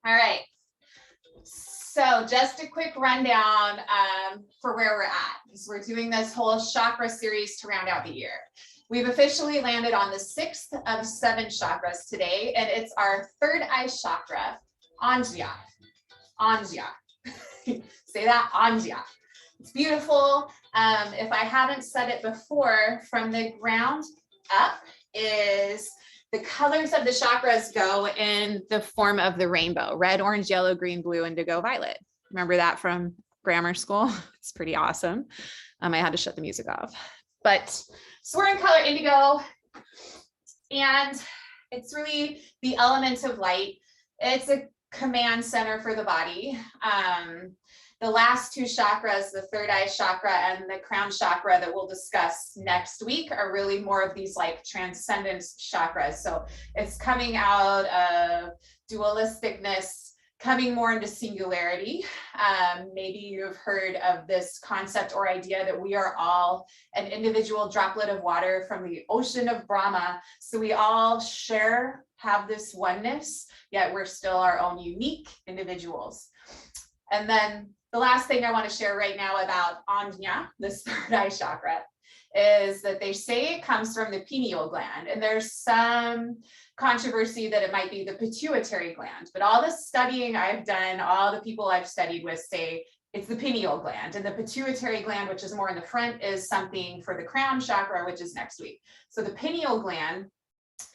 All right. So just a quick rundown for where we're at, because we're doing this whole chakra series to round out the year. We've officially landed on the 6th of 7 chakras today, and it's our third eye chakra, Ajña. Ajña. Say that, Ajña. It's beautiful. If I haven't said it before, from the ground up is the colors of the chakras go in the form of the rainbow: red, orange, yellow, green, blue, indigo, violet. Remember that from grammar school? It's pretty awesome. I had to shut the music off. But so we're in color indigo, and it's really the element of light. It's a command center for the body. The last 2 chakras, the third eye chakra and the crown chakra that we'll discuss next week, are really more of these like transcendence chakras. So it's coming out of dualisticness, coming more into singularity. Maybe you've heard of this concept or idea that we are all an individual droplet of water from the ocean of Brahma. So we all have this oneness, yet we're still our own unique individuals. And then the last thing I want to share right now about Ajña, this third eye chakra, is that they say it comes from the pineal gland. And there's some controversy that it might be the pituitary gland, but all the studying I've done, all the people I've studied with say it's the pineal gland, and the pituitary gland, which is more in the front, is something for the crown chakra, which is next week. So the pineal gland,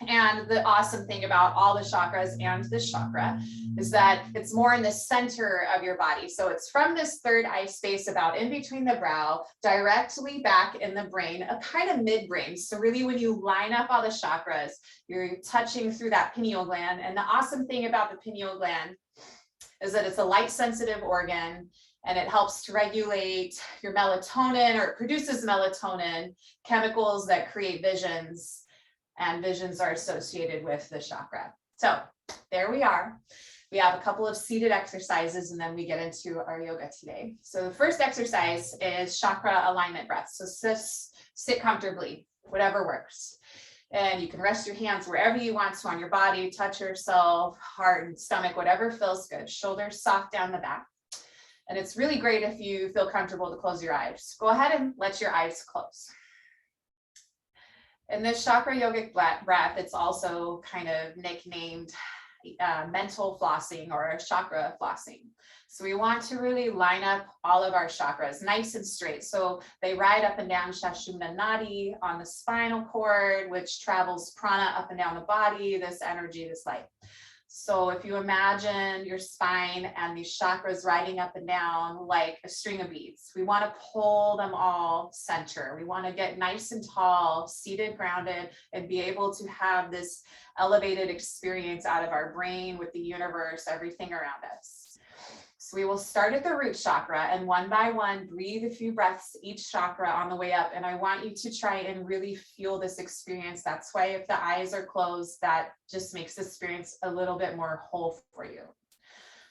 and the awesome thing about all the chakras and this chakra is that it's more in the center of your body. So it's from this third eye space about in between the brow, directly back in the brain, a kind of midbrain. So really when you line up all the chakras, you're touching through that pineal gland. And the awesome thing about the pineal gland is that it's a light sensitive organ, and it helps to regulate your melatonin, or it produces melatonin, chemicals that create visions. And visions are associated with the chakra. So there we are. We have a couple of seated exercises, and then we get into our yoga today. So the first exercise is Chakra Alignment Breath. So sit comfortably, whatever works. And you can rest your hands wherever you want to on your body, touch yourself, heart and stomach, whatever feels good. Shoulders soft down the back. And it's really great if you feel comfortable to close your eyes. Go ahead and let your eyes close. In this chakra yogic breath, it's also kind of nicknamed mental flossing or chakra flossing. So we want to really line up all of our chakras nice and straight. So they ride up and down Sushumna Nadi on the spinal cord, which travels prana up and down the body, this energy, this light. So if you imagine your spine and these chakras riding up and down like a string of beads, we want to pull them all center. We want to get nice and tall, seated, grounded, and be able to have this elevated experience out of our brain with the universe, everything around us. So we will start at the root chakra, and one by one, breathe a few breaths each chakra on the way up. And I want you to try and really feel this experience. That's why if the eyes are closed, that just makes the experience a little bit more whole for you.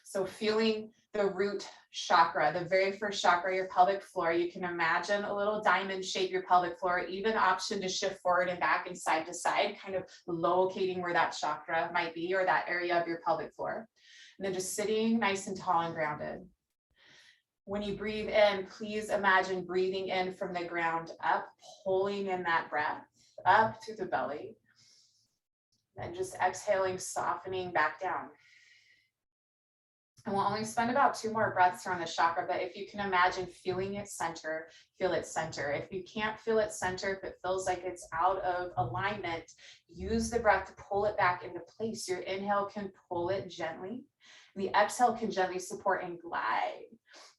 So feeling the root chakra, the very first chakra, your pelvic floor, you can imagine a little diamond shape, your pelvic floor, even option to shift forward and back and side to side, kind of locating where that chakra might be, or that area of your pelvic floor. And then just sitting nice and tall and grounded. When you breathe in, please imagine breathing in from the ground up, pulling in that breath up through the belly. And just exhaling, softening back down. And we'll only spend about 2 more breaths around the chakra, but if you can imagine feeling it center, feel it center. If you can't feel it center, if it feels like it's out of alignment, use the breath to pull it back into place. Your inhale can pull it gently. And the exhale can gently support and glide,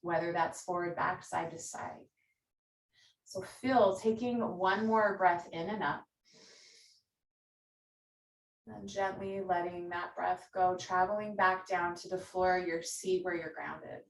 whether that's forward, back, side to side. So feel taking 1 more breath in and up. And gently letting that breath go, traveling back down to the floor, your seat where you're grounded.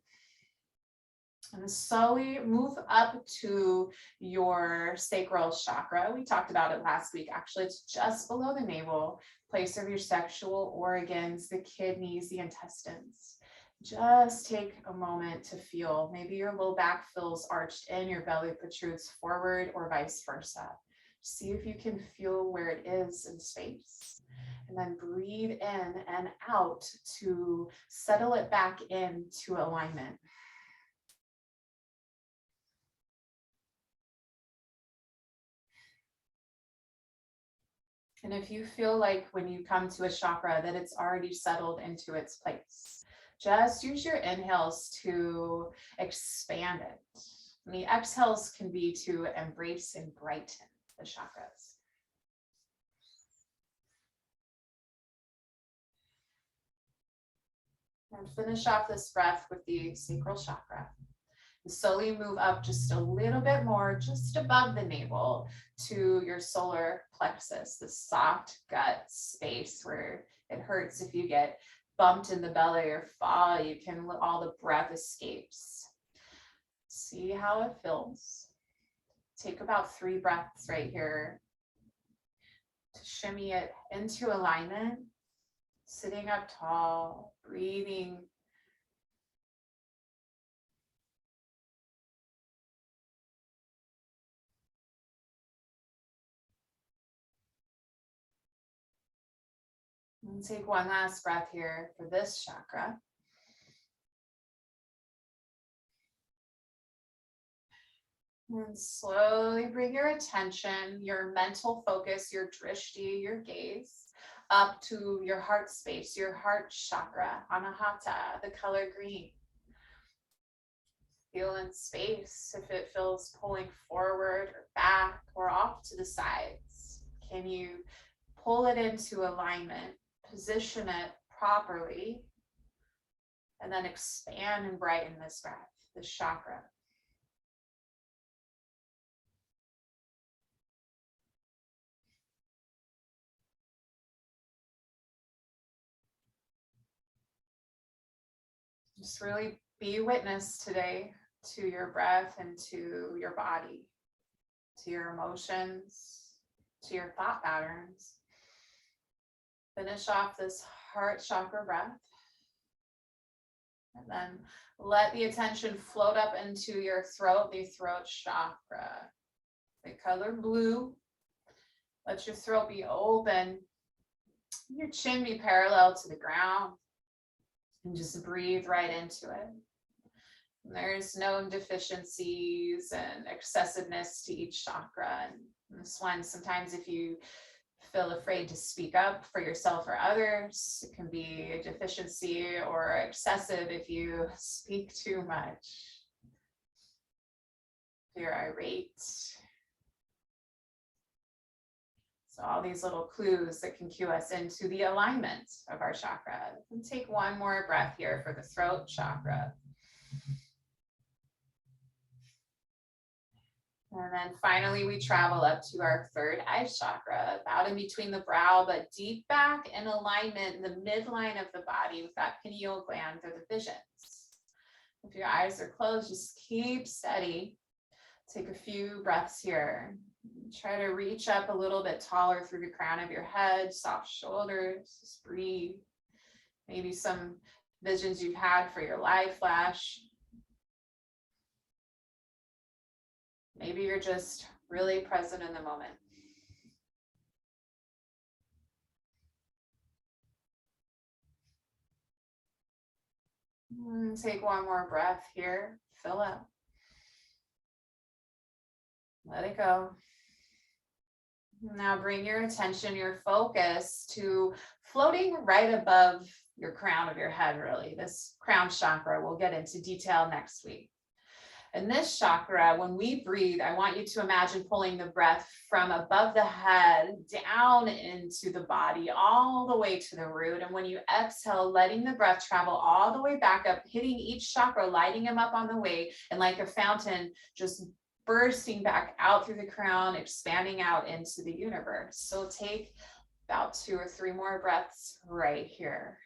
And slowly move up to your sacral chakra. We talked about it last week. Actually, it's just below the navel, place of your sexual organs, the kidneys, the intestines. Just take a moment to feel. Maybe your low back feels arched in, your belly protrudes forward, or vice versa. See if you can feel where it is in space. And then breathe in and out to settle it back into alignment. And if you feel like when you come to a chakra that it's already settled into its place, just use your inhales to expand it. And the exhales can be to embrace and brighten the chakras. And finish off this breath with the sacral chakra. And slowly move up just a little bit more, just above the navel, to your solar plexus, the soft gut space where it hurts if you get bumped in the belly or fall. You can let all the breath escapes. See how it feels. Take about 3 breaths right here to shimmy it into alignment. Sitting up tall, breathing. And take one last breath here for this chakra. And slowly bring your attention, your mental focus, your drishti, your gaze, up to your heart space, your heart chakra, anahata, the color green. Feel in space if it feels pulling forward or back or off to the sides. Can you pull it into alignment, position it properly, and then expand and brighten this breath, this chakra. Just really be witness today to your breath and to your body, to your emotions, to your thought patterns. Finish off this heart chakra breath. And then let the attention float up into your throat, the throat chakra, the color blue. Let your throat be open, your chin be parallel to the ground, and just breathe right into it. And there's no deficiencies and excessiveness to each chakra. And this one, sometimes if you feel afraid to speak up for yourself or others, it can be a deficiency or excessive if you speak too much. If you're irate. So all these little clues that can cue us into the alignment of our chakra. And take one more breath here for the throat chakra. And then finally, we travel up to our third eye chakra, about in between the brow, but deep back in alignment in the midline of the body with that pineal gland for the visions. If your eyes are closed, just keep steady. Take a few breaths here. Try to reach up a little bit taller through the crown of your head, soft shoulders, just breathe. Maybe some visions you've had for your life flash. Maybe you're just really present in the moment. And take one more breath here. Fill up. Let it go. Now bring your attention, your focus to floating right above your crown of your head, really. This crown chakra, we'll get into detail next week. And this chakra, when we breathe, I want you to imagine pulling the breath from above the head down into the body, all the way to the root. And when you exhale, letting the breath travel all the way back up, hitting each chakra, lighting them up on the way, and like a fountain, just bursting back out through the crown, expanding out into the universe. So take about 2 or 3 more breaths right here.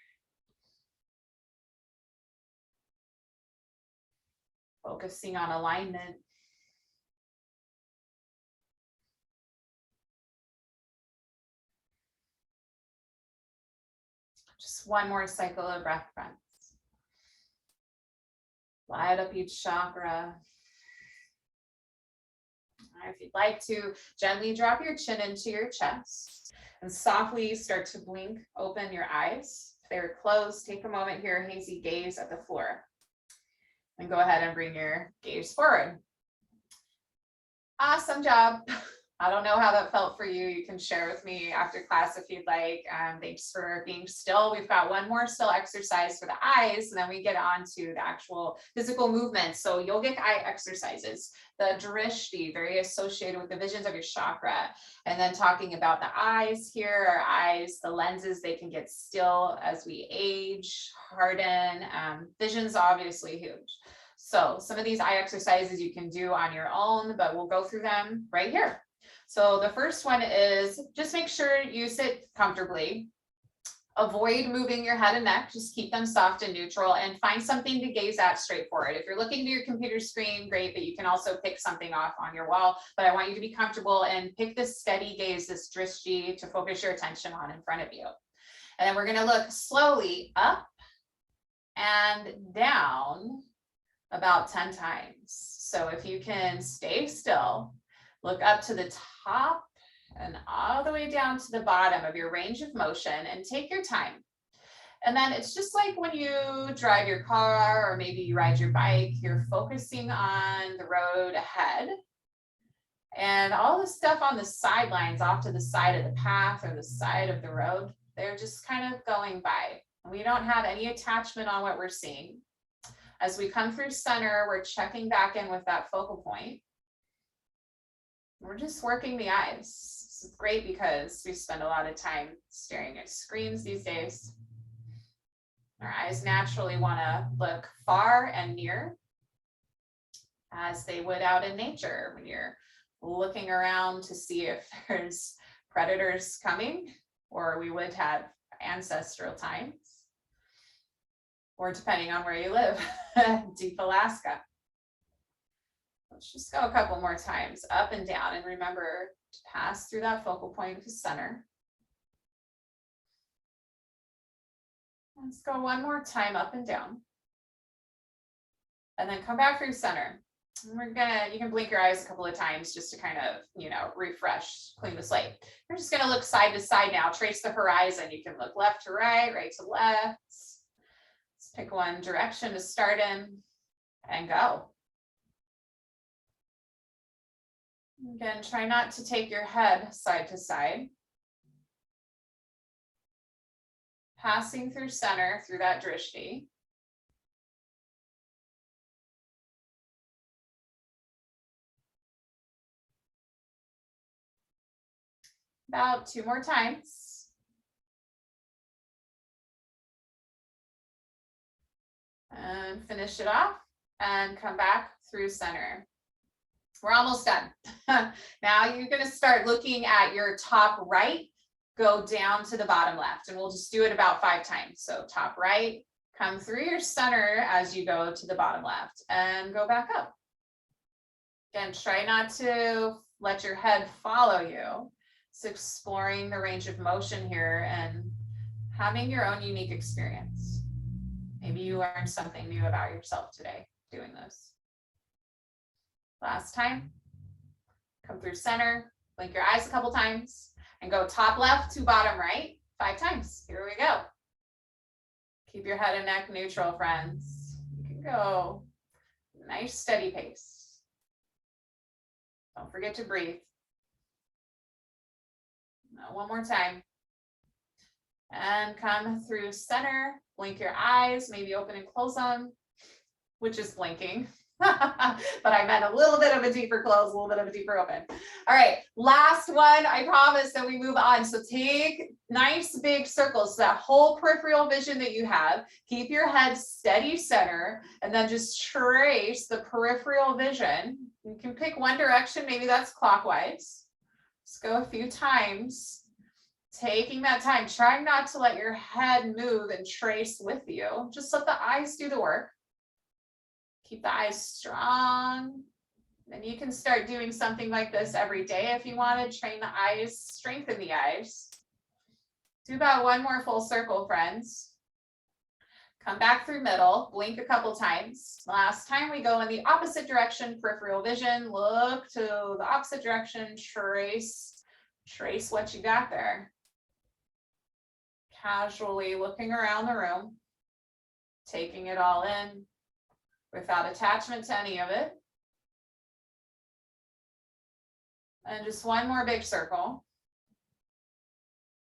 Focusing on alignment. Just one more cycle of breath, friends. Light up each chakra. If you'd like to, gently drop your chin into your chest. And softly start to blink, open your eyes. If they're closed, take a moment here, hazy gaze at the floor. And go ahead and bring your gaze forward. Awesome job. I don't know how that felt for you. You can share with me after class if you'd like. Thanks for being still. We've got one more still exercise for the eyes, and then we get on to the actual physical movement. So yogic eye exercises, the drishti, very associated with the visions of your chakra. And then talking about the eyes here, our eyes, the lenses, they can get still as we age, harden. Vision's obviously huge. So some of these eye exercises you can do on your own, but we'll go through them right here. So the first one is just make sure you sit comfortably. Avoid moving your head and neck, just keep them soft and neutral, and find something to gaze at straight forward. If you're looking to your computer screen, great, but you can also pick something off on your wall. But I want you to be comfortable and pick this steady gaze, this drishti, to focus your attention on in front of you. And then we're going to look slowly up and down about 10 times. So if you can stay still, look up to the top and all the way down to the bottom of your range of motion, and take your time. And then it's just like when you drive your car or maybe you ride your bike, you're focusing on the road ahead. And all the stuff on the sidelines off to the side of the path or the side of the road, they're just kind of going by. We don't have any attachment on what we're seeing. As we come through center, we're checking back in with that focal point. We're just working the eyes. This is great because we spend a lot of time staring at screens these days. Our eyes naturally want to look far and near, as they would out in nature when you're looking around to see if there's predators coming, or we would have ancestral times, or depending on where you live, deep Alaska. Let's just go a couple more times up and down, and remember to pass through that focal point to center. Let's go one more time up and down, and then come back through center. And you can blink your eyes a couple of times just to kind of, refresh, clean the slate. We're just going to look side to side now. Trace the horizon. You can look left to right, right to left. Let's pick one direction to start in and go. Again, try not to take your head side to side. Passing through center, through that drishti. About 2 more times. And finish it off and come back through center. We're almost done. Now you're going to start looking at your top right, go down to the bottom left, and we'll just do it about 5 times. So top right, come through your center as you go to the bottom left, and go back up. Again, try not to let your head follow you. It's exploring the range of motion here and having your own unique experience. Maybe you learned something new about yourself today doing this. Last time, come through center, blink your eyes a couple times, and go top left to bottom right 5 times. Here we go. Keep your head and neck neutral, friends. You can go nice, steady pace. Don't forget to breathe. Now, one more time. And come through center, blink your eyes, maybe open and close them, which is blinking. But I meant a little bit of a deeper close, a little bit of a deeper open. All right, last one, I promise, then we move on. So take nice big circles, that whole peripheral vision that you have, keep your head steady center, and then just trace the peripheral vision. You can pick one direction, maybe that's clockwise. Just go a few times, taking that time, trying not to let your head move and trace with you. Just let the eyes do the work. Keep the eyes strong. Then you can start doing something like this every day if you want to train the eyes, strengthen the eyes. Do about 1 more full circle, friends. Come back through middle, blink a couple times. Last time we go in the opposite direction, peripheral vision, look to the opposite direction, trace what you got there. casually looking around the room, taking it all in without attachment to any of it. And just one more big circle.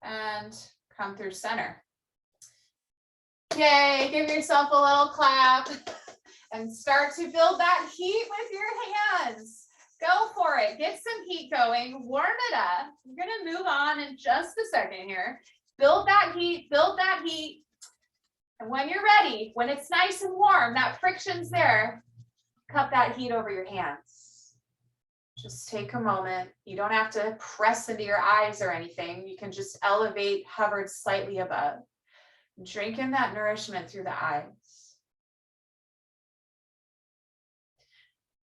And come through center. Yay, give yourself a little clap and start to build that heat with your hands. Go for it. Get some heat going. Warm it up. We're going to move on in just a second here. Build that heat. Build that heat. And when you're ready, when it's nice and warm, that friction's there, cup that heat over your hands. Just take a moment. You don't have to press into your eyes or anything. You can just elevate, hover slightly above. Drink in that nourishment through the eyes.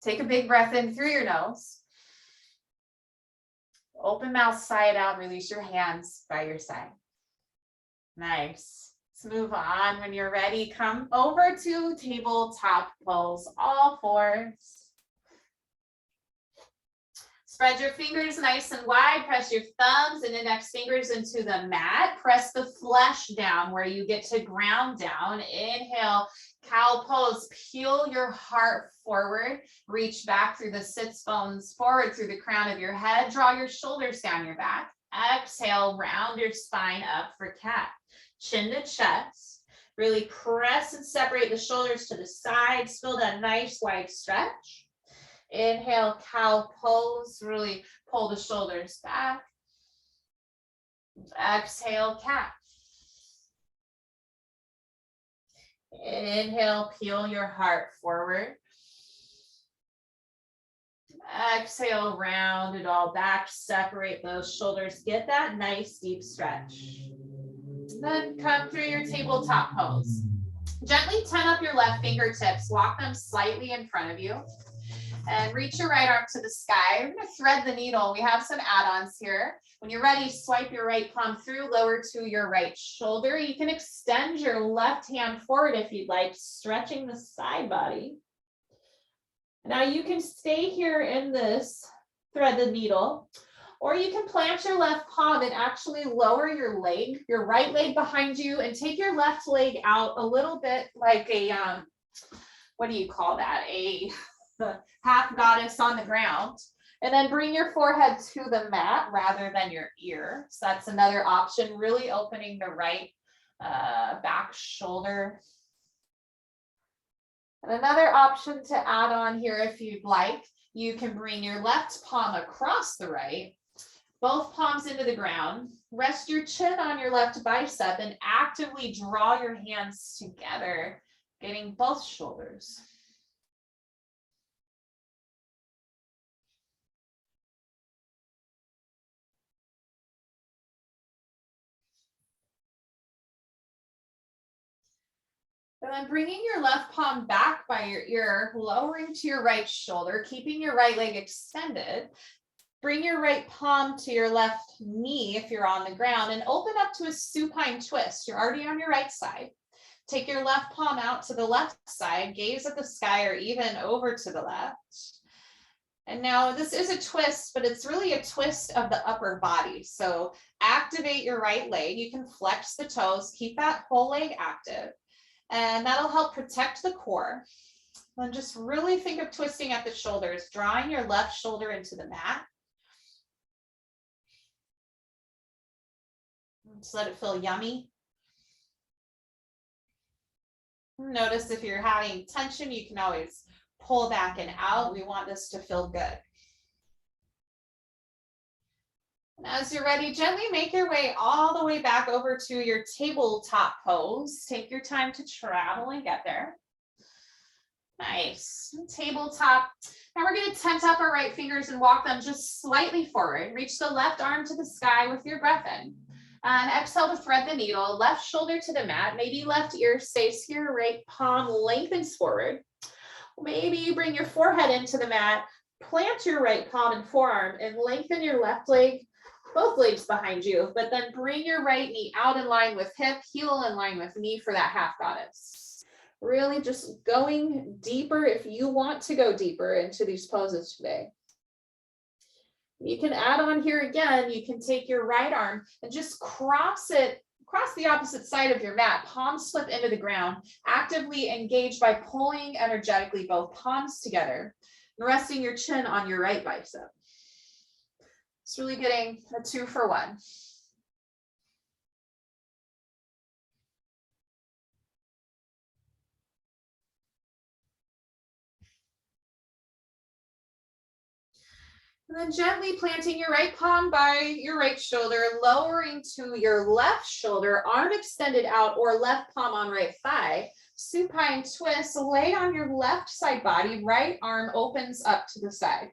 Take a big breath in through your nose. Open mouth, sigh it out, release your hands by your side. Nice. Let's move on. When you're ready, come over to tabletop pose, all fours. Spread your fingers nice and wide. Press your thumbs and index fingers into the mat. Press the flesh down where you get to ground down. Inhale, cow pose. Peel your heart forward. Reach back through the sits bones forward through the crown of your head. Draw your shoulders down your back. Exhale, round your spine up for cat. Chin to chest. Really press and separate the shoulders to the sides. Feel that nice wide stretch. Inhale, cow pose, really pull the shoulders back. Exhale, cat. Inhale, peel your heart forward. Exhale, round it all back, separate those shoulders, get that nice deep stretch. Then come through your tabletop pose. Gently turn up your left fingertips, walk them slightly in front of you. And reach your right arm to the sky. We're going to thread the needle. We have some add-ons here. When you're ready, swipe your right palm through, lower to your right shoulder. You can extend your left hand forward if you'd like, stretching the side body. Now you can stay here in this thread the needle, or you can plant your left palm and actually lower your leg, your right leg behind you, and take your left leg out a little bit like a, what do you call that? The half goddess on the ground, and then bring your forehead to the mat rather than your ear. So that's another option, really opening the right back shoulder. And another option to add on here, if you'd like, you can bring your left palm across the right, both palms into the ground, rest your chin on your left bicep, and actively draw your hands together, getting both shoulders. And then bringing your left palm back by your ear, lowering to your right shoulder, keeping your right leg extended. Bring your right palm to your left knee if you're on the ground and open up to a supine twist. You're already on your right side. Take your left palm out to the left side, gaze at the sky or even over to the left. And now this is a twist, but it's really a twist of the upper body. So activate your right leg. You can flex the toes, keep that whole leg active. And that'll help protect the core. And just really think of twisting at the shoulders, drawing your left shoulder into the mat. Just let it feel yummy. Notice if you're having tension, you can always pull back and out. We want this to feel good. And as you're ready, gently make your way all the way back over to your tabletop pose. Take your time to travel and get there. Nice. Tabletop. Now we're going to tent up our right fingers and walk them just slightly forward. Reach the left arm to the sky with your breath in. And exhale to thread the needle. Left shoulder to the mat. Maybe left ear stays here. Right palm lengthens forward. Maybe you bring your forehead into the mat. Plant your right palm and forearm and lengthen your left leg. Both legs behind you, but then bring your right knee out in line with hip, heel in line with knee for that half goddess. Really just going deeper if you want to go deeper into these poses today. You can add on here again, you can take your right arm and just cross it Across the opposite side of your mat, palms flip into the ground, actively engage by pulling energetically both palms together and resting your chin on your right bicep. It's really getting a 2-for-1. And then gently planting your right palm by your right shoulder, lowering to your left shoulder, arm extended out or left palm on right thigh. Supine twist, lay on your left side body, right arm opens up to the side.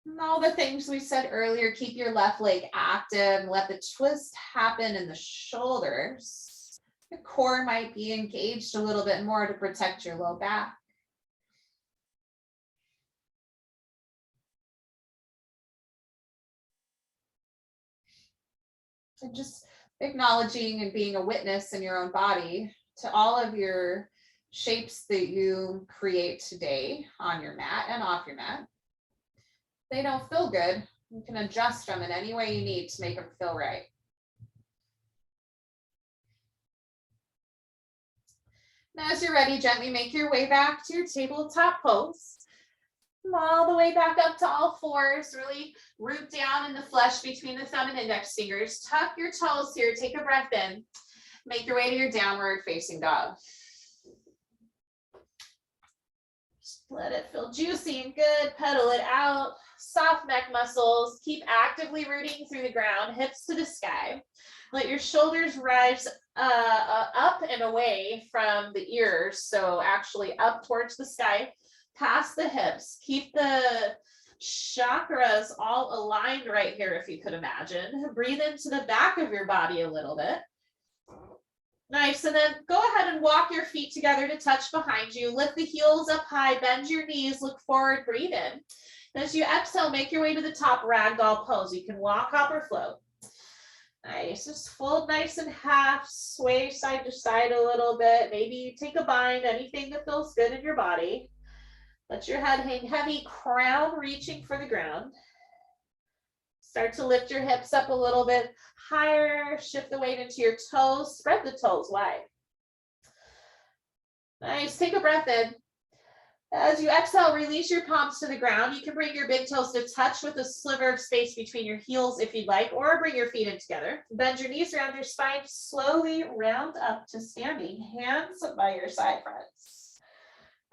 And all the things we said earlier, keep your left leg active, let the twist happen in the shoulders. The core might be engaged a little bit more to protect your low back. So just acknowledging and being a witness in your own body to all of your shapes that you create today on your mat and off your mat. If they don't feel good, you can adjust them in any way you need to make them feel right. Now, as you're ready, gently make your way back to your tabletop pose. Come all the way back up to all fours, really root down in the flesh between the thumb and index fingers. Tuck your toes here, take a breath in. Make your way to your downward facing dog. Just let it feel juicy and good, pedal it out. Soft neck muscles, keep actively rooting through the ground, hips to the sky. Let your shoulders rise up and away from the ears, so actually up towards the sky. Past the hips, keep the chakras all aligned right here if you could imagine. Breathe into the back of your body a little bit. Nice, and then go ahead and walk your feet together to touch behind you. Lift the heels up high, bend your knees, look forward, breathe in. As you exhale, make your way to the top ragdoll pose. You can walk, hop, or float. Nice, just fold nice in half, sway side to side a little bit. Maybe take a bind, anything that feels good in your body. Let your head hang heavy, crown reaching for the ground. Start to lift your hips up a little bit higher, shift the weight into your toes, spread the toes wide. Nice, take a breath in. As you exhale, release your palms to the ground. You can bring your big toes to touch with a sliver of space between your heels if you'd like, or bring your feet in together. Bend your knees around your spine, slowly round up to standing, hands by your side friends.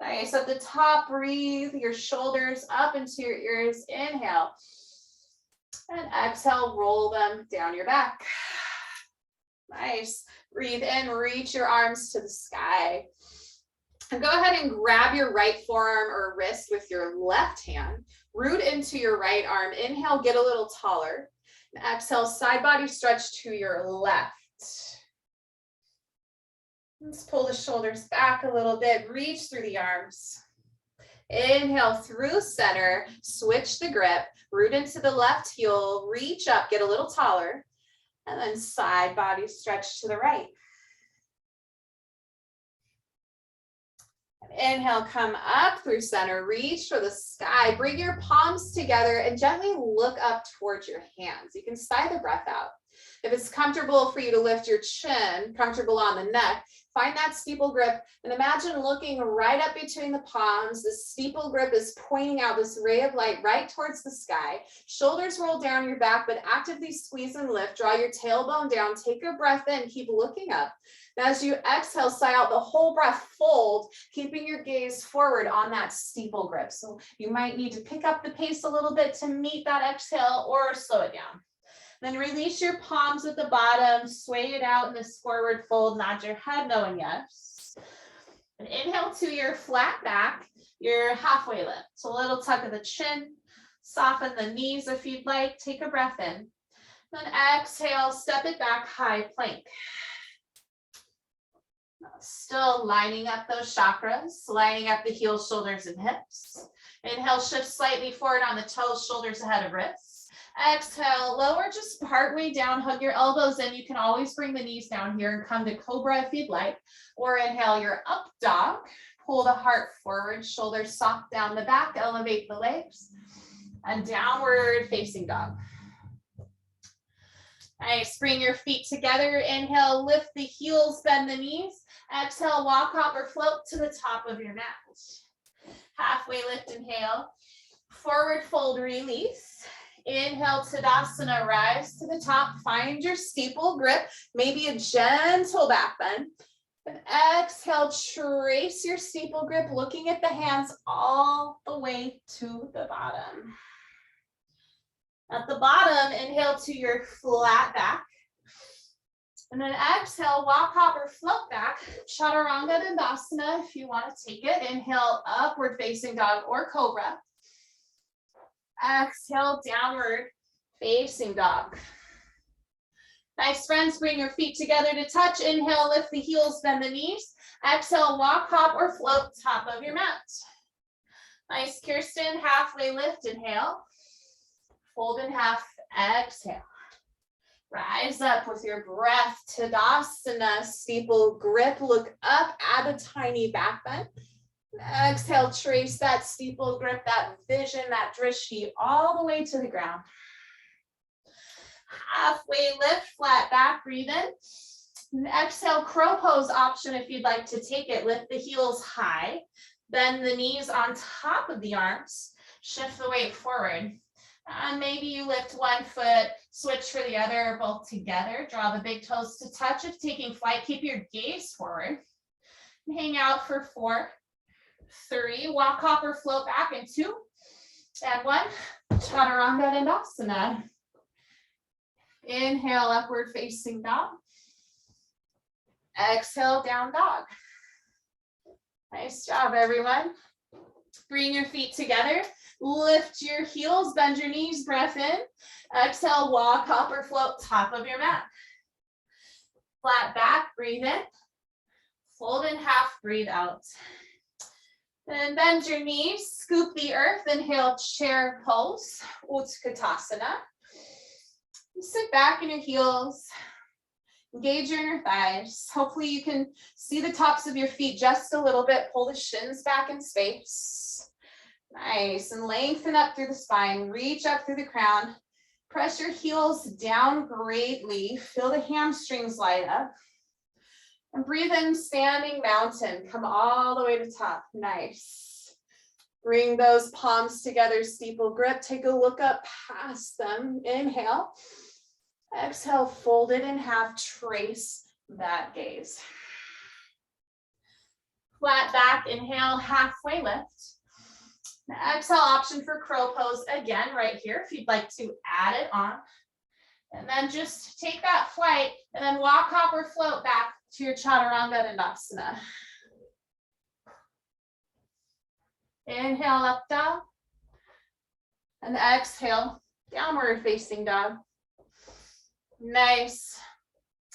Nice, at the top, breathe your shoulders up into your ears. Inhale. And exhale, roll them down your back. Nice. Breathe in, reach your arms to the sky. And go ahead and grab your right forearm or wrist with your left hand. Root into your right arm. Inhale, get a little taller. And exhale, side body stretch to your left. Let's pull the shoulders back a little bit. Reach through the arms. Inhale through center. Switch the grip. Root into the left heel. Reach up, get a little taller. And then side body stretch to the right. Inhale, come up through center, reach for the sky, bring your palms together and gently look up towards your hands. You can sigh the breath out. If it's comfortable for you to lift your chin, comfortable on the neck, find that steeple grip and imagine looking right up between the palms. The steeple grip is pointing out this ray of light right towards the sky. Shoulders roll down your back, but actively squeeze and lift. Draw your tailbone down, take a breath in, keep looking up. Now, as you exhale, sigh out the whole breath, fold, keeping your gaze forward on that steeple grip. So you might need to pick up the pace a little bit to meet that exhale or slow it down. Then release your palms at the bottom, sway it out in this forward fold, nod your head, knowing yes. And inhale to your flat back, your halfway lift. So a little tuck of the chin, soften the knees if you'd like, take a breath in. Then exhale, step it back, high plank. Still lining up those chakras, lining up the heels, shoulders, and hips. Inhale, shift slightly forward on the toes, shoulders ahead of wrists. Exhale, lower just partway down, hug your elbows in. You can always bring the knees down here and come to cobra if you'd like. Or inhale your up dog, pull the heart forward, shoulders soft down the back, elevate the legs. And downward facing dog. Nice, bring your feet together. Inhale, lift the heels, bend the knees. Exhale, walk, hop, or float to the top of your mat. Halfway lift, inhale. Forward fold, release. Inhale, Tadasana, rise to the top. Find your steeple grip, maybe a gentle back bend. And exhale, trace your steeple grip, looking at the hands all the way to the bottom. At the bottom, inhale to your flat back. And then exhale, walk, hop, or float back. Chaturanga Dandasana if you want to take it. Inhale, upward facing dog or cobra. Exhale, downward facing dog. Nice, friends, bring your feet together to touch. Inhale, lift the heels, bend the knees. Exhale, walk, hop, or float top of your mat. Nice, Kirsten, halfway lift, inhale. Fold in half, exhale. Rise up with your breath, Tadasana, steeple grip, look up, add a tiny back bend. Exhale, trace that steeple grip, that vision, that drishti, all the way to the ground. Halfway lift, flat back, breathe in. And exhale, crow pose option if you'd like to take it. Lift the heels high, bend the knees on top of the arms, shift the weight forward. Maybe you lift one foot, switch for the other, or both together. Draw the big toes to touch. If taking flight, keep your gaze forward. Hang out for 4, 3, walk, hop, or float back in 2, and 1. Chaturanga Dandasana. Inhale, upward facing dog. Exhale, down dog. Nice job, everyone. Bring your feet together. Lift your heels, bend your knees, breath in. Exhale, walk, hop, or float top of your mat. Flat back, breathe in. Fold in half, breathe out. Then bend your knees, scoop the earth, inhale, chair pose, Utkatasana. Sit back in your heels, engage your inner thighs. Hopefully you can see the tops of your feet just a little bit. Pull the shins back in space. Nice, and lengthen up through the spine, reach up through the crown. Press your heels down greatly. Feel the hamstrings light up. And breathe in, standing mountain. Come all the way to top. Nice. Bring those palms together, steeple grip. Take a look up past them. Inhale. Exhale, fold it in half. Trace that gaze. Flat back, inhale, halfway lift. Exhale, option for crow pose again right here if you'd like to add it on. And then just take that flight and then walk, hop, or float back to your Chaturanga Dandasana. Inhale, up dog. And exhale, downward facing dog. Nice.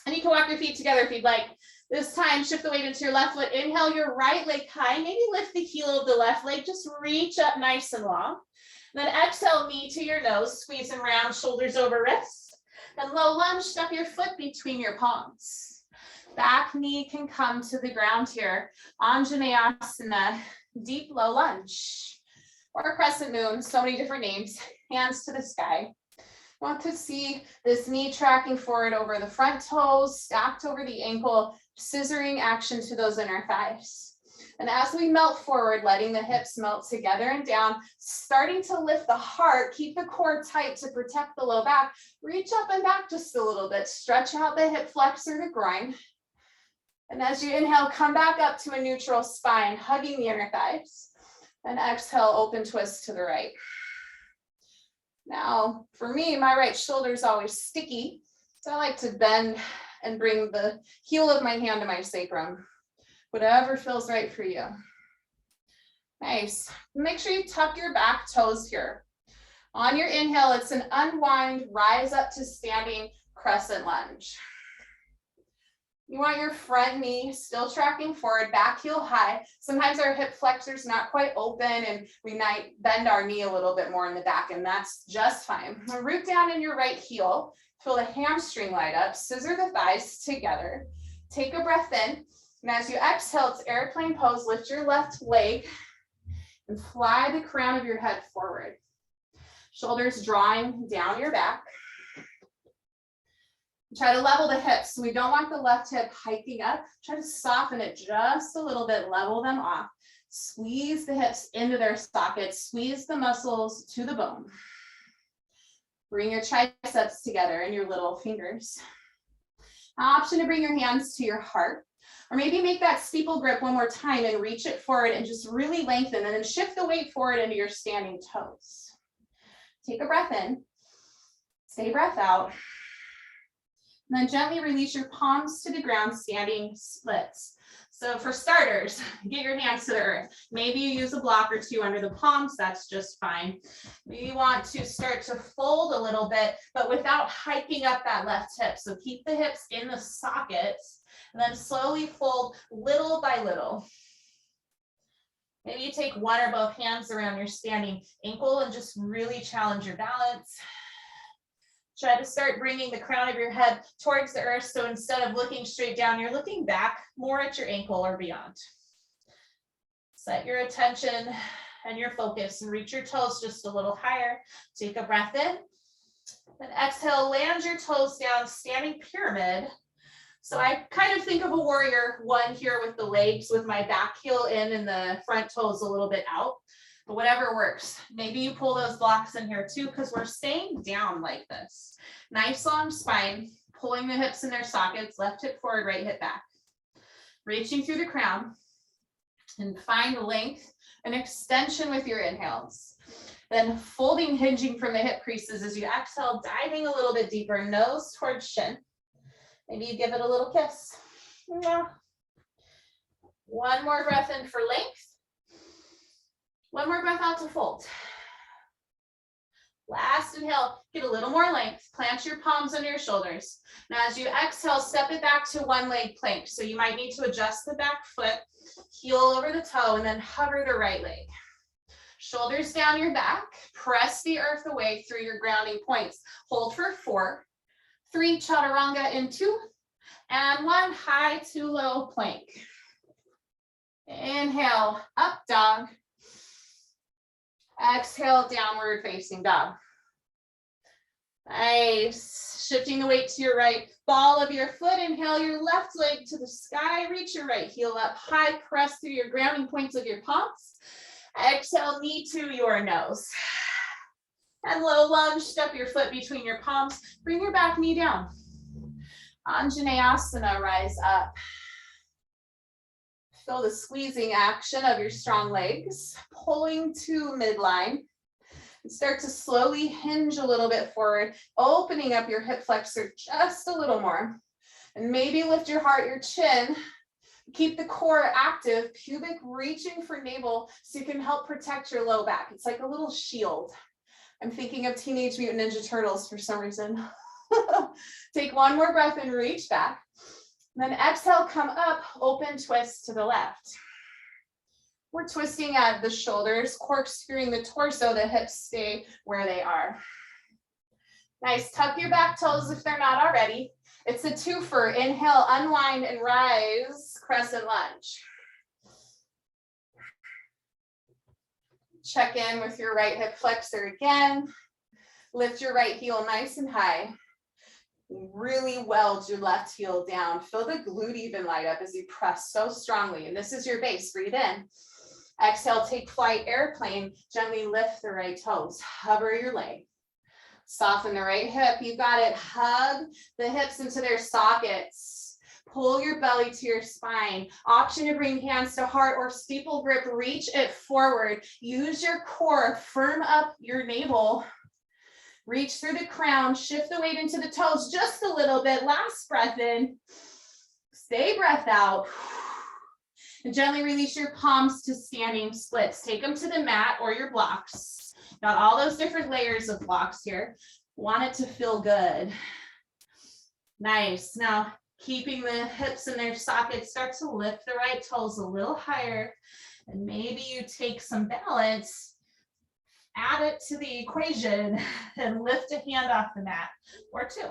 And you can walk your feet together if you'd like. This time, shift the weight into your left foot. Inhale your right leg high. Maybe lift the heel of the left leg. Just reach up nice and long. Then exhale, knee to your nose. Squeeze and round, shoulders over wrists. And low lunge, step your foot between your palms. Back knee can come to the ground here. Ajña, deep low lunge. Or crescent moon, so many different names. Hands to the sky. Want to see this knee tracking forward over the front toes, stacked over the ankle, scissoring action to those inner thighs. And as we melt forward, letting the hips melt together and down, starting to lift the heart, keep the core tight to protect the low back, reach up and back just a little bit, stretch out the hip flexor to groin. And as you inhale, come back up to a neutral spine, hugging the inner thighs. And exhale, open twist to the right. Now, for me, my right shoulder is always sticky, so I like to bend and bring the heel of my hand to my sacrum. Whatever feels right for you. Nice. Make sure you tuck your back toes here. On your inhale, it's an unwind, rise up to standing crescent lunge. You want your front knee still tracking forward, back heel high. Sometimes our hip flexor's not quite open and we might bend our knee a little bit more in the back, and that's just fine. Root down in your right heel, feel the hamstring light up, scissor the thighs together. Take a breath in, and as you exhale, it's airplane pose, lift your left leg and fly the crown of your head forward. Shoulders drawing down your back. Try to level the hips. So we don't want the left hip hiking up. Try to soften it just a little bit, level them off. Squeeze the hips into their sockets, squeeze the muscles to the bone. Bring your triceps together and your little fingers. Option to bring your hands to your heart, or maybe make that steeple grip one more time and reach it forward and just really lengthen, and then shift the weight forward into your standing toes. Take a breath in, stay breath out, and then gently release your palms to the ground, standing splits. So for starters, get your hands to the earth. Maybe you use a block or two under the palms, that's just fine. We want to start to fold a little bit, but without hiking up that left hip. So keep the hips in the sockets, and then slowly fold little by little. Maybe you take one or both hands around your standing ankle and just really challenge your balance. Try to start bringing the crown of your head towards the earth. So instead of looking straight down, you're looking back more at your ankle or beyond. Set your attention and your focus and reach your toes just a little higher. Take a breath in. Then exhale, land your toes down, standing pyramid. So I kind of think of a warrior one here with the legs, with my back heel in and the front toes a little bit out. But whatever works. Maybe you pull those blocks in here too, because we're staying down like this. Nice long spine, pulling the hips in their sockets, left hip forward, right hip back. Reaching through the crown, and find length and extension with your inhales. Then folding, hinging from the hip creases as you exhale, diving a little bit deeper, nose towards shin. Maybe you give it a little kiss. One more breath in for length. One more breath out to fold. Last inhale, get a little more length. Plant your palms under your shoulders. Now as you exhale, step it back to one leg plank. So you might need to adjust the back foot, heel over the toe, and then hover the right leg. Shoulders down your back. Press the earth away through your grounding points. Hold for 4, 3, chaturanga in 2, and 1, high to low plank. Inhale, up dog. Exhale, downward facing dog. Nice. Shifting the weight to your right ball of your foot. Inhale your left leg to the sky. Reach your right heel up high. Press through your grounding points of your palms. Exhale, knee to your nose. And low lunge, step your foot between your palms. Bring your back knee down. Ajña, rise up. Feel the squeezing action of your strong legs, pulling to midline. And start to slowly hinge a little bit forward, opening up your hip flexor just a little more. And maybe lift your heart, your chin. Keep the core active, pubic reaching for navel so you can help protect your low back. It's like a little shield. I'm thinking of Teenage Mutant Ninja Turtles for some reason. Take one more breath and reach back. Then exhale, come up, open twist to the left. We're twisting at the shoulders, corkscrewing the torso, the hips stay where they are. Nice, tuck your back toes if they're not already. It's a twofer. Inhale, unwind and rise, crescent lunge. Check in with your right hip flexor again. Lift your right heel nice and high. Really weld your left heel down. Feel the glute even light up as you press so strongly. And this is your base. Breathe in. Exhale, take flight, airplane. Gently lift the right toes. Hover your leg. Soften the right hip. You got it. Hug the hips into their sockets. Pull your belly to your spine. Option to bring hands to heart or steeple grip. Reach it forward. Use your core. Firm up your navel. Reach through the crown, shift the weight into the toes just a little bit. Last breath in, stay breath out. And gently release your palms to standing splits. Take them to the mat or your blocks. Got all those different layers of blocks here. Want it to feel good. Nice. Now, keeping the hips in their sockets, start to lift the right toes a little higher. And maybe you take some balance. Add it to the equation and lift a hand off the mat or 2.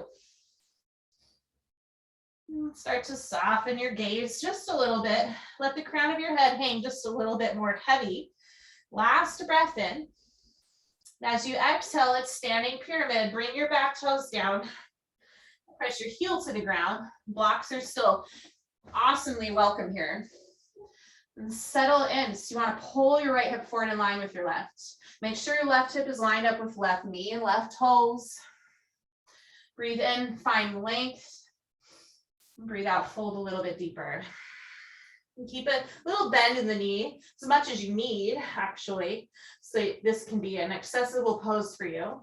Start to soften your gaze just a little bit. Let the crown of your head hang just a little bit more heavy. Last breath in. As you exhale, it's standing pyramid. Bring your back toes down. Press your heel to the ground. Blocks are still awesomely welcome here. And settle in. So you want to pull your right hip forward in line with your left. Make sure your left hip is lined up with left knee and left toes. Breathe in, find length. Breathe out, fold a little bit deeper. And keep a little bend in the knee, as much as you need, actually. So this can be an accessible pose for you.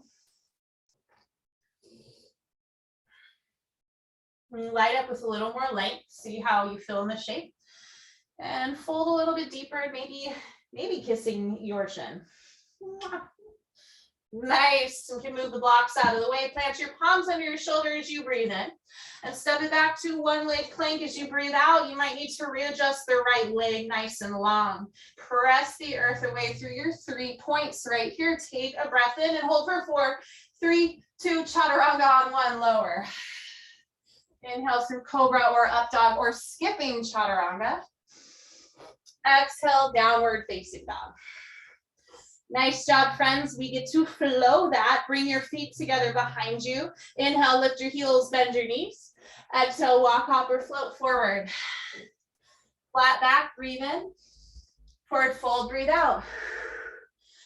Light up with a little more length. See how you feel in the shape. And fold a little bit deeper, maybe kissing your chin. Nice. We can move the blocks out of the way. Plant your palms under your shoulder as you breathe in. And step it back to one leg plank as you breathe out. You might need to readjust the right leg nice and long. Press the earth away through your 3 points right here. Take a breath in and hold for 4, 3, 2, chaturanga on 1, lower. Inhale through cobra or up dog or skipping chaturanga. Exhale, downward facing dog. Nice job, friends. We get to flow that. Bring your feet together behind you. Inhale, lift your heels, bend your knees. Exhale, walk, hop, or float forward. Flat back, breathe in. Forward fold, breathe out.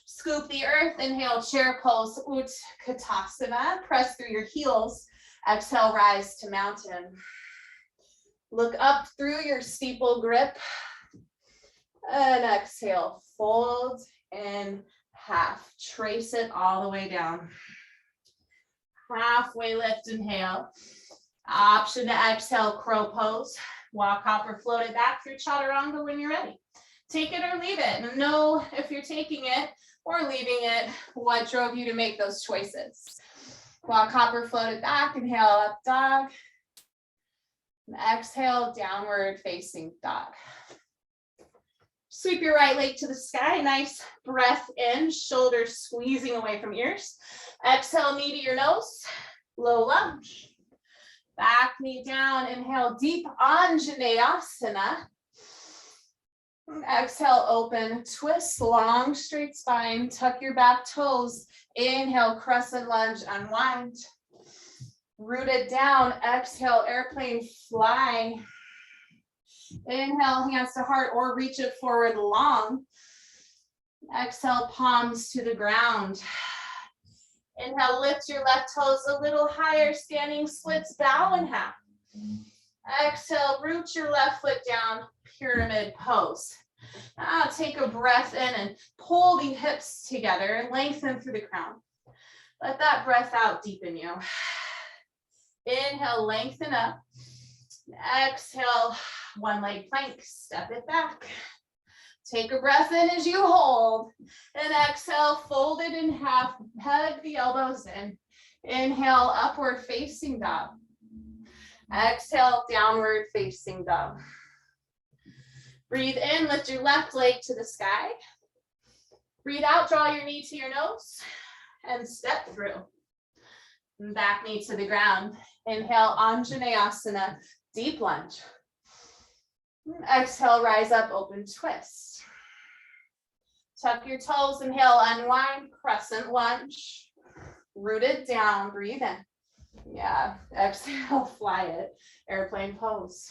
Scoop the earth. Inhale, chair pose, Utkatasana. Press through your heels. Exhale, rise to mountain. Look up through your steeple grip. And exhale, fold in half. Trace it all the way down. Halfway lift, inhale. Option to exhale, crow pose. Walk, hop, or float it back through chaturanga when you're ready. Take it or leave it. And know if you're taking it or leaving it, what drove you to make those choices. Walk, hop, or float it back. Inhale, up dog. And exhale, downward facing dog. Sweep your right leg to the sky. Nice breath in, shoulders squeezing away from ears. Exhale, knee to your nose. Low lunge. Back knee down. Inhale, deep Ajña. Exhale, open, twist, long, straight spine. Tuck your back toes. Inhale, crescent lunge, unwind. Rooted down. Exhale, airplane fly. Inhale, hands to heart or reach it forward long. Exhale, palms to the ground. Inhale, lift your left toes a little higher, standing splits, bow in half. Exhale, root your left foot down, pyramid pose. Now take a breath in and pull the hips together and lengthen through the crown. Let that breath out deepen you. Inhale, lengthen up. Exhale, one leg plank, step it back. Take a breath in as you hold. And exhale, fold it in half, hug the elbows in. Inhale, upward facing dog. Exhale, downward facing dog. Breathe in, lift your left leg to the sky. Breathe out, draw your knee to your nose and step through. Back knee to the ground. Inhale, Ajña, deep lunge. Exhale, rise up, open twist. Tuck your toes, inhale, unwind, crescent lunge. Rooted down, breathe in. Yeah, exhale, fly it, airplane pose.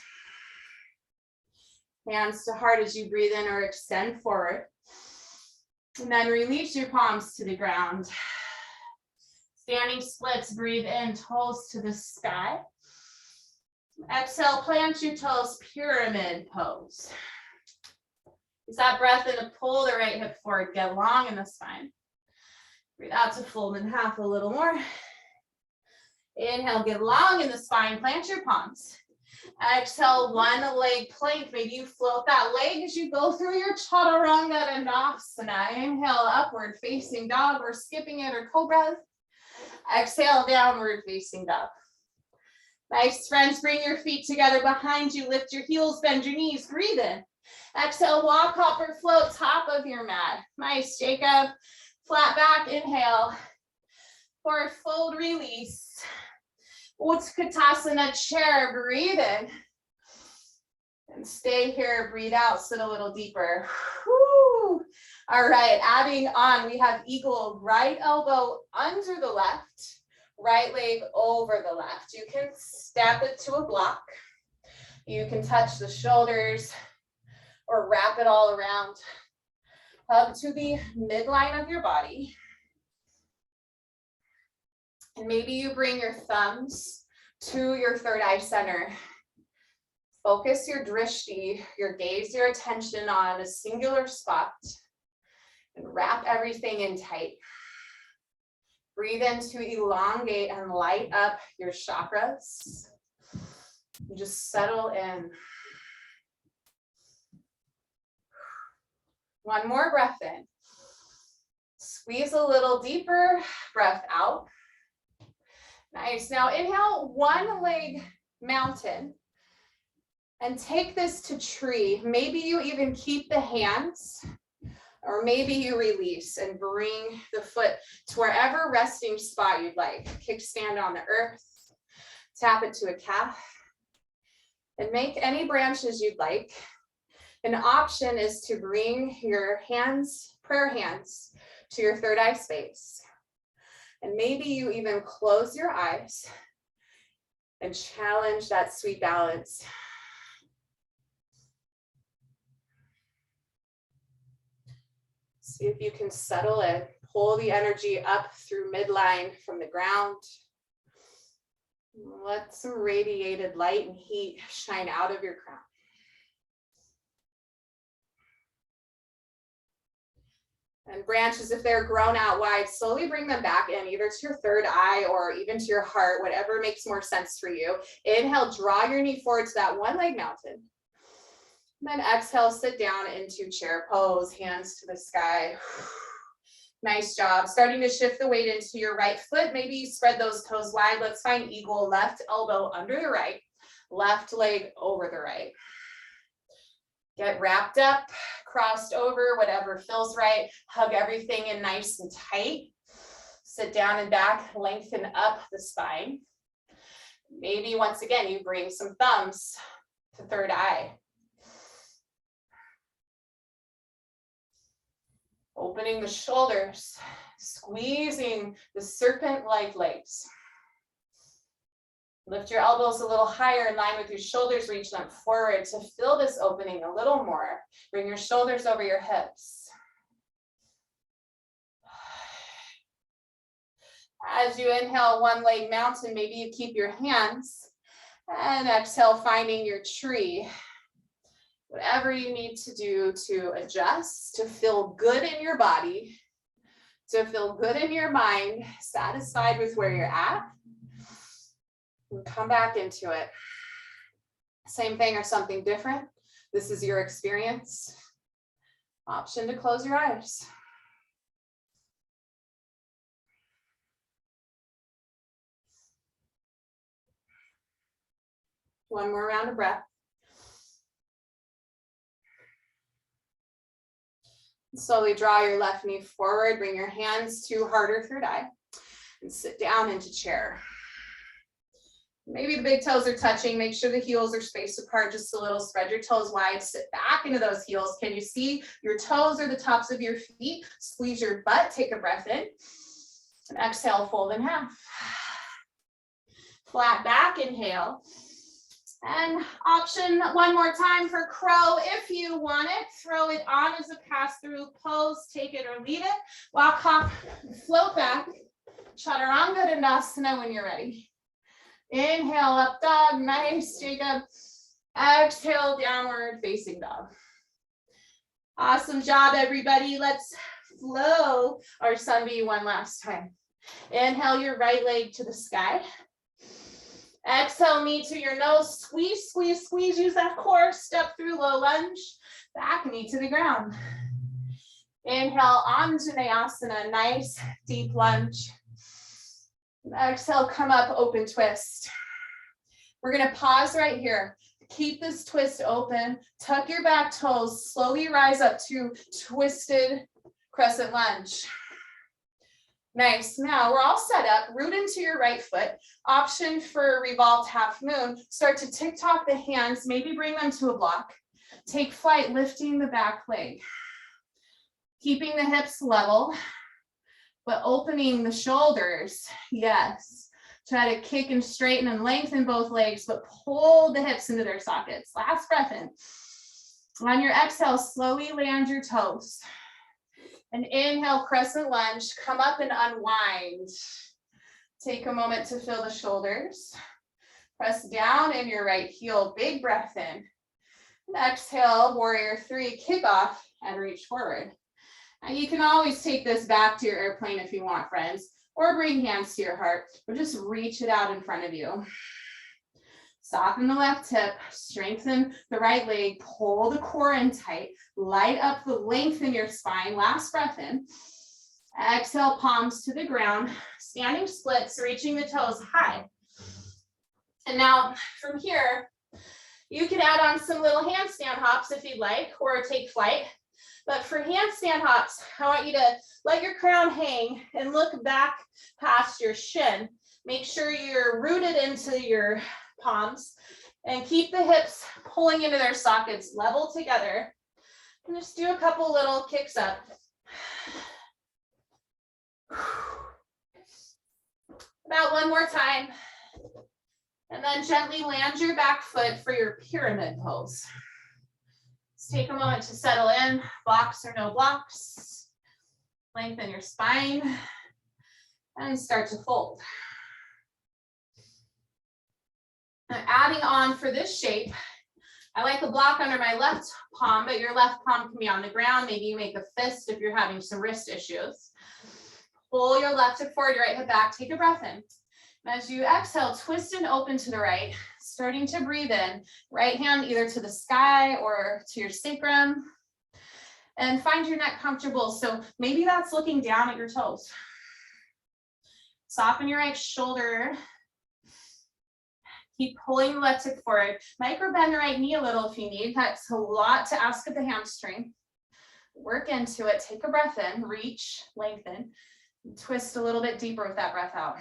Hands to heart as you breathe in or extend forward. And then release your palms to the ground. Standing splits, breathe in, toes to the sky. Exhale, plant your toes, pyramid pose. Use that breath in to pull the right hip forward, get long in the spine. Breathe out to fold in half a little more. Inhale, get long in the spine, plant your palms. Exhale, one leg plank. Maybe you float that leg as you go through your chaturanga dandasana. Inhale, upward facing dog or skipping it or cobra. Exhale, downward facing dog. Nice, friends, bring your feet together behind you. Lift your heels, bend your knees, breathe in. Exhale, walk, hop, or float, top of your mat. Nice, Jacob. Flat back, inhale. Forward fold, release. Utkatasana chair, breathe in. And stay here, breathe out, sit a little deeper. Whew. All right, adding on, we have eagle, right elbow under the left, right leg over the left. You can step it to a block. You can touch the shoulders or wrap it all around up to the midline of your body. And maybe you bring your thumbs to your third eye center. Focus your drishti, your gaze, your attention on a singular spot, and wrap everything in tight. Breathe in to elongate and light up your chakras. And just settle in. One more breath in. Squeeze a little deeper, breath out. Nice. Now inhale, one leg mountain. And take this to tree. Maybe you even keep the hands, or maybe you release and bring the foot to wherever resting spot you'd like. Kickstand on the earth, tap it to a calf, and make any branches you'd like. An option is to bring your hands, prayer hands, to your third eye space. And maybe you even close your eyes and challenge that sweet balance. See if you can settle in, pull the energy up through midline from the ground. Let some radiated light and heat shine out of your crown. And branches, if they're grown out wide, slowly bring them back in, either to your third eye or even to your heart, whatever makes more sense for you. Inhale, draw your knee forward to that one leg mountain. And then exhale, sit down into chair pose, hands to the sky. Nice job. Starting to shift the weight into your right foot. Maybe you spread those toes wide. Let's find eagle, left elbow under the right, left leg over the right. Get wrapped up, crossed over, whatever feels right. Hug everything in nice and tight. Sit down and back, lengthen up the spine. Maybe once again, you bring some thumbs to third eye. Opening the shoulders, squeezing the serpent-like legs. Lift your elbows a little higher in line with your shoulders, reach them forward to fill this opening a little more. Bring your shoulders over your hips. As you inhale, one leg mountain, maybe you keep your hands, and exhale, finding your tree. Whatever you need to do to adjust, to feel good in your body, to feel good in your mind, satisfied with where you're at, and come back into it. Same thing or something different. This is your experience. Option to close your eyes. One more round of breath. Slowly draw your left knee forward, bring your hands to heart or third eye, and sit down into chair. Maybe the big toes are touching, make sure the heels are spaced apart just a little, spread your toes wide, sit back into those heels. Can you see your toes or the tops of your feet? Squeeze your butt, take a breath in, and exhale, fold in half. Flat back, inhale. And option one more time for crow. If you want it, throw it on as a pass-through pose, take it or leave it. Walk, hop, float back. Chaturanga Dandasana when you're ready. Inhale, up dog, nice, Jacob. Exhale, downward facing dog. Awesome job, everybody. Let's flow our sunbeam one last time. Inhale your right leg to the sky. Exhale, knee to your nose, squeeze, squeeze, squeeze, use that core, step through low lunge, back knee to the ground. Inhale, Ajña, nice deep lunge. Exhale, come up, open twist. We're gonna pause right here. Keep this twist open, tuck your back toes, slowly rise up to twisted crescent lunge. Nice. Now we're all set up. Root into your right foot. Option for revolved half moon. Start to tick-tock the hands. Maybe bring them to a block. Take flight, lifting the back leg. Keeping the hips level, but opening the shoulders. Yes. Try to kick and straighten and lengthen both legs, but pull the hips into their sockets. Last breath in. On your exhale, slowly land your toes. And inhale, crescent lunge, come up and unwind. Take a moment to feel the shoulders. Press down in your right heel, big breath in. And exhale, warrior three, kick off and reach forward. And you can always take this back to your airplane if you want, friends, or bring hands to your heart, or just reach it out in front of you. Soften the left hip, strengthen the right leg, pull the core in tight, light up the length in your spine. Last breath in. Exhale, palms to the ground, standing splits, reaching the toes high. And now from here, you can add on some little handstand hops if you'd like, or take flight. But for handstand hops, I want you to let your crown hang and look back past your shin. Make sure you're rooted into your palms and keep the hips pulling into their sockets, level together. And just do a couple little kicks up. About one more time. And then gently land your back foot for your pyramid pose. Let's take a moment to settle in, blocks or no blocks. Lengthen your spine and start to fold. Now, adding on for this shape, I like a block under my left palm, but your left palm can be on the ground. Maybe you make a fist if you're having some wrist issues. Pull your left hip forward, your right hip back, take a breath in. As you exhale, twist and open to the right, starting to breathe in. Right hand either to the sky or to your sacrum. And find your neck comfortable. So maybe that's looking down at your toes. Soften your right shoulder. Keep pulling the left hip forward. Micro bend the right knee a little if you need. That's a lot to ask of the hamstring. Work into it. Take a breath in, reach, lengthen. Twist a little bit deeper with that breath out.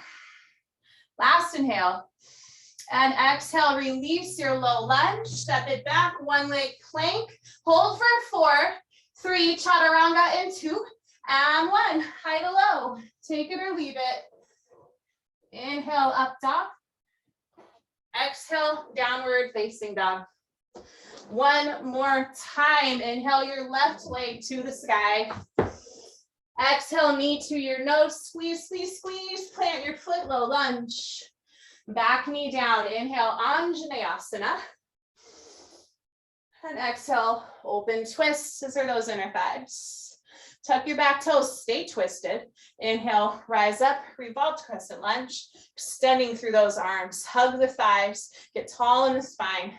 Last inhale. And exhale, release your low lunge. Step it back, one leg plank. Hold for 4, 3, chaturanga in 2, and 1. High to low. Take it or leave it. Inhale, up dog. Exhale, downward facing dog. One more time. Inhale your left leg to the sky. Exhale, knee to your nose. Squeeze, squeeze, squeeze. Plant your foot, low lunge. Back knee down. Inhale, Ajña. And exhale, open twist. Scissor those inner thighs. Tuck your back toes, stay twisted. Inhale, rise up, revolved crescent lunge. Extending through those arms. Hug the thighs, get tall in the spine.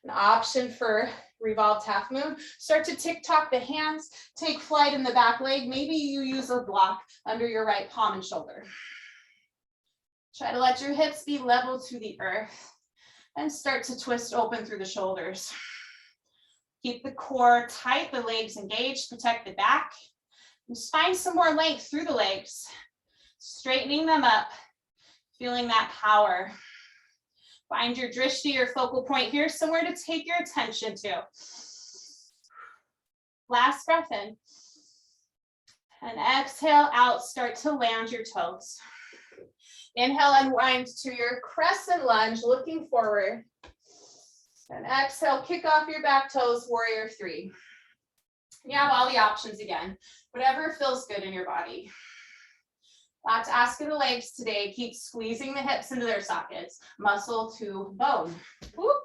An option for revolved half moon. Start to tick-tock the hands. Take flight in the back leg. Maybe you use a block under your right palm and shoulder. Try to let your hips be level to the earth and start to twist open through the shoulders. Keep the core tight, the legs engaged, protect the back. Just find some more length through the legs, straightening them up, feeling that power. Find your drishti, your focal point here, somewhere to take your attention to. Last breath in. And exhale out, start to land your toes. Inhale, unwind to your crescent lunge, looking forward. And exhale, kick off your back toes, warrior 3. You have all the options again, whatever feels good in your body. Lots to ask of the legs today. Keep squeezing the hips into their sockets, muscle to bone. Whoop.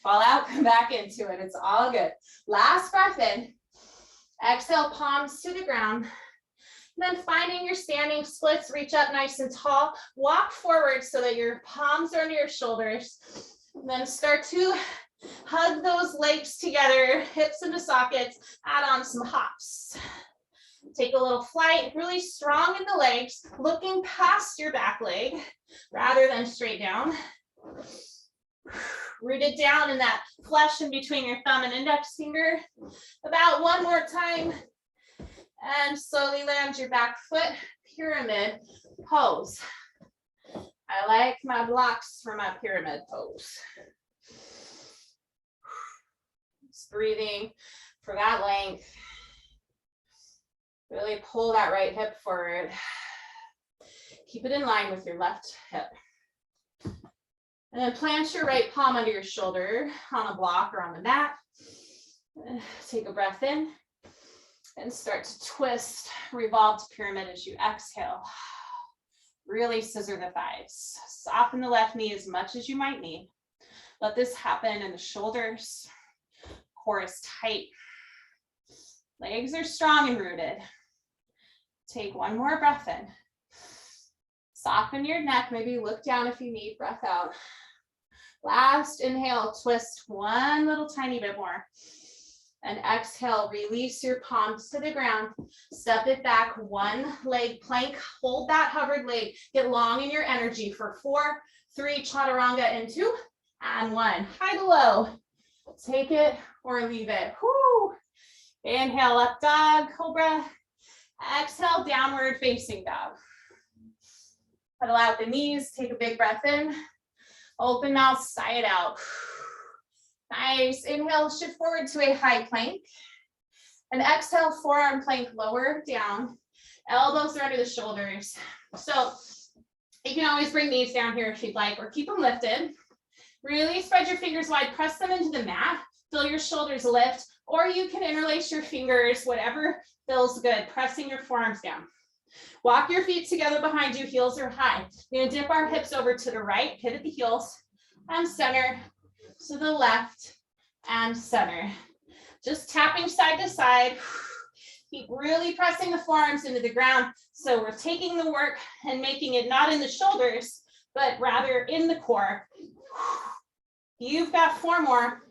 Fall out, come back into it. It's all good. Last breath in. Exhale, palms to the ground. And then finding your standing splits, reach up nice and tall. Walk forward so that your palms are under your shoulders. And then start to hug those legs together, hips into sockets. Add on some hops. Take a little flight, really strong in the legs, looking past your back leg rather than straight down. Rooted down in that flesh in between your thumb and index finger. About one more time. And slowly land your back foot, pyramid pose. I like my blocks for my pyramid pose. Just breathing for that length. Really pull that right hip forward. Keep it in line with your left hip. And then plant your right palm under your shoulder on a block or on the mat. Take a breath in and start to twist, revolve to pyramid as you exhale. Really scissor the thighs. Soften the left knee as much as you might need. Let this happen in the shoulders. Core is tight. Legs are strong and rooted. Take one more breath in. Soften your neck, maybe look down if you need, breath out. Last inhale, twist one little tiny bit more. And exhale, release your palms to the ground. Step it back, one leg plank. Hold that hovered leg. Get long in your energy for 4, 3, chaturanga, and 2, and 1. High to low. Take it or leave it. Whoo. Inhale, up dog, cobra. Exhale, downward facing dog. Pedal out the knees, take a big breath in. Open mouth, sigh it out. Nice. Inhale, shift forward to a high plank. And exhale, forearm plank, lower down. Elbows are under the shoulders. So you can always bring knees down here if you'd like, or keep them lifted. Really spread your fingers wide, press them into the mat. Feel your shoulders lift, or you can interlace your fingers, whatever feels good, pressing your forearms down. Walk your feet together behind you, heels are high. We're gonna dip our hips over to the right, pivot the heels, and center to the left and center. Just tapping side to side. Keep really pressing the forearms into the ground. So we're taking the work and making it not in the shoulders, but rather in the core. You've got 4 more.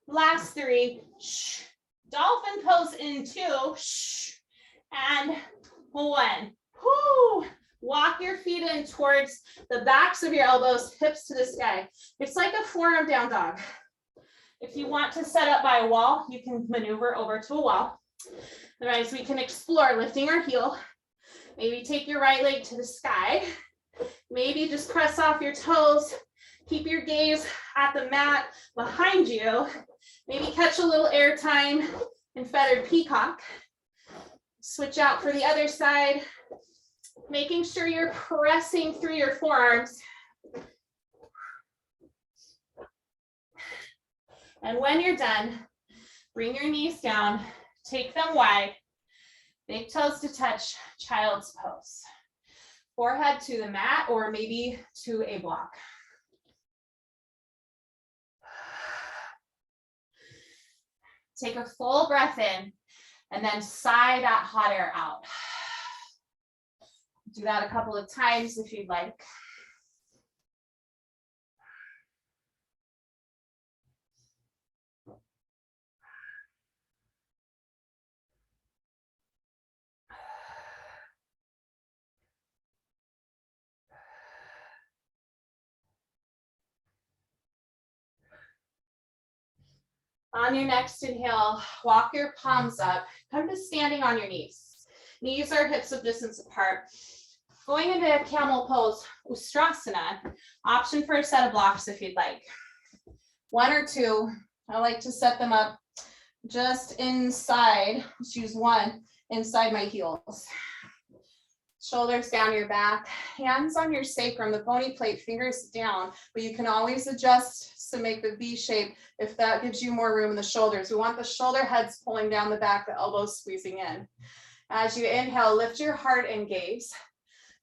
Last 3. Dolphin pose in 2. And 1. Whoo. Walk your feet in towards the backs of your elbows, hips to the sky. It's like a forearm down dog. If you want to set up by a wall, you can maneuver over to a wall. Otherwise, we can explore lifting our heel. Maybe take your right leg to the sky. Maybe just press off your toes. Keep your gaze at the mat behind you. Maybe catch a little air time in feathered peacock. Switch out for the other side. Making sure you're pressing through your forearms. And when you're done, bring your knees down, take them wide, big toes to touch, child's pose. Forehead to the mat or maybe to a block. Take a full breath in and then sigh that hot air out. Do that a couple of times if you'd like. On your next inhale, walk your palms up, come to standing on your knees. Knees are hips width distance apart. Going into a camel pose, Ustrasana, option for a set of blocks if you'd like. 1 or 2, I like to set them up just inside, let's use 1, inside my heels. Shoulders down your back, hands on your sacrum, the bony plate, fingers down, but you can always adjust to make the V shape if that gives you more room in the shoulders. We want the shoulder heads pulling down the back, the elbows squeezing in. As you inhale, lift your heart and gaze.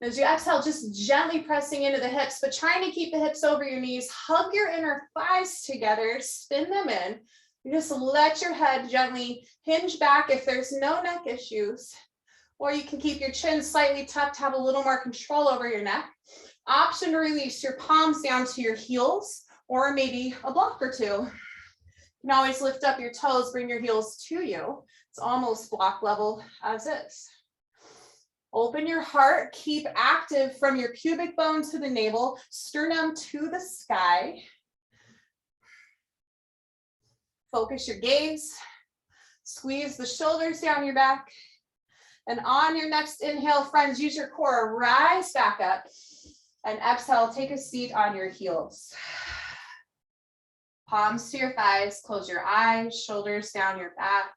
As you exhale, just gently pressing into the hips, but trying to keep the hips over your knees. Hug your inner thighs together, spin them in. You just let your head gently hinge back if there's no neck issues. Or you can keep your chin slightly tucked, have a little more control over your neck. Option to release your palms down to your heels, or maybe a block or 2. You can always lift up your toes, bring your heels to you. It's almost block level as is. Open your heart, keep active from your pubic bone to the navel, sternum to the sky. Focus your gaze, squeeze the shoulders down your back. And on your next inhale, friends, use your core, rise back up. And exhale, take a seat on your heels. Palms to your thighs, close your eyes, shoulders down your back.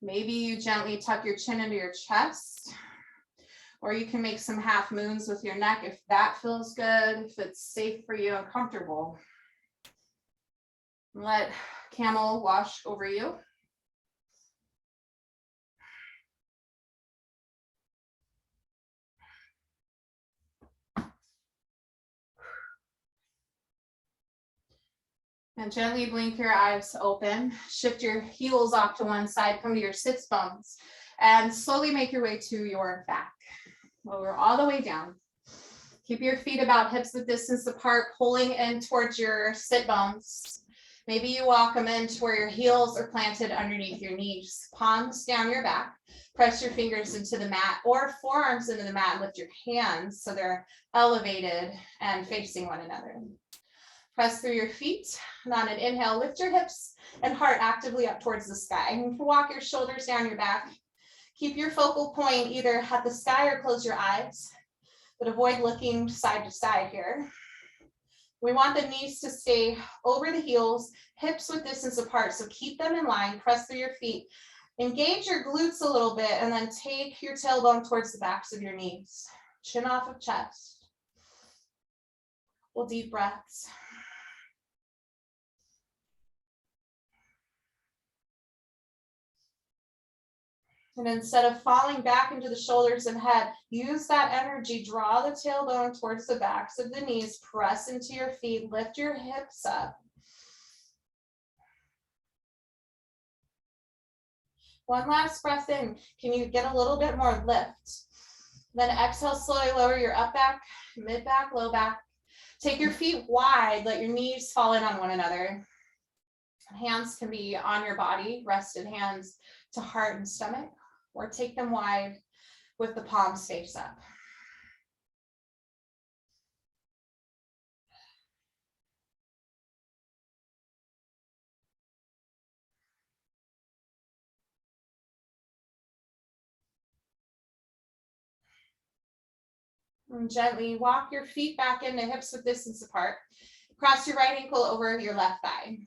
Maybe you gently tuck your chin into your chest. Or you can make some half moons with your neck if that feels good, if it's safe for you and comfortable. Let camel wash over you. And gently blink your eyes open. Shift your heels off to one side, come to your sits bones, and slowly make your way to your back. Lower all the way down. Keep your feet about hips width distance apart, pulling in towards your sit bones. Maybe you walk them in to where your heels are planted underneath your knees. Palms down your back. Press your fingers into the mat or forearms into the mat and lift your hands so they're elevated and facing one another. Press through your feet, and on an inhale, lift your hips and heart actively up towards the sky. You can walk your shoulders down your back. Keep your focal point either at the sky or close your eyes, but avoid looking side to side here. We want the knees to stay over the heels, hips width distance apart, so keep them in line, press through your feet. Engage your glutes a little bit, and then take your tailbone towards the backs of your knees. Chin off of chest. Full deep breaths. And instead of falling back into the shoulders and head, use that energy, draw the tailbone towards the backs of the knees, press into your feet, lift your hips up. One last breath in. Can you get a little bit more lift? Then exhale, slowly lower your up back, mid back, low back. Take your feet wide, let your knees fall in on one another. Hands can be on your body, rested hands to heart and stomach, or take them wide with the palms face up. And gently walk your feet back into hips width distance apart. Cross your right ankle over your left thigh.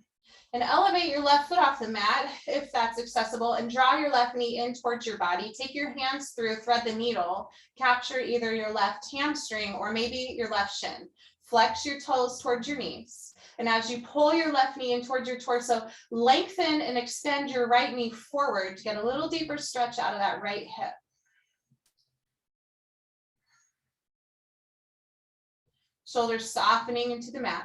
And elevate your left foot off the mat if that's accessible, and draw your left knee in towards your body. Take your hands through, thread the needle, capture either your left hamstring or maybe your left shin. Flex your toes towards your knees. And as you pull your left knee in towards your torso, lengthen and extend your right knee forward to get a little deeper stretch out of that right hip. Shoulders softening into the mat.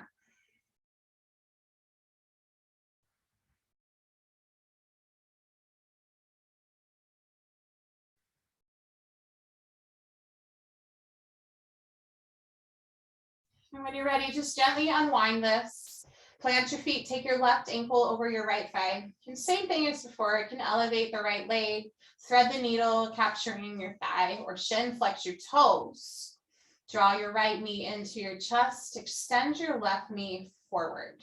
And when you're ready, just gently unwind this. Plant your feet, take your left ankle over your right thigh. And same thing as before, it can elevate the right leg, thread the needle, capturing your thigh or shin, flex your toes. Draw your right knee into your chest, extend your left knee forward.